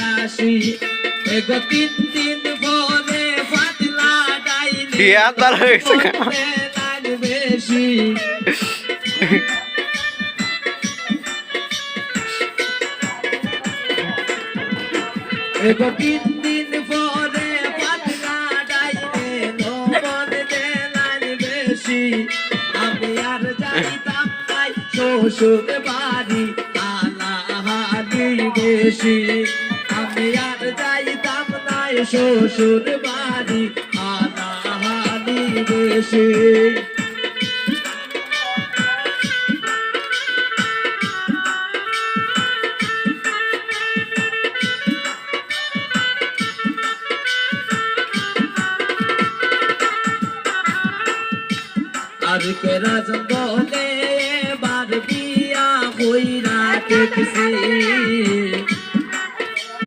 আসি এগো তিন দিন পরে পাতলা ডাইনি লাগ বেশি এগো তিন দিন পরে পাতলা ডাইনে লবণ দেলান বেশি আমি আর যাইতাম নাই শ্বশুর বাড়ি আলাহানি বেশি আমি আর যাইতাম নাই শ্বশুর বাড়ি আলাহানি বেশি আর কে রাজন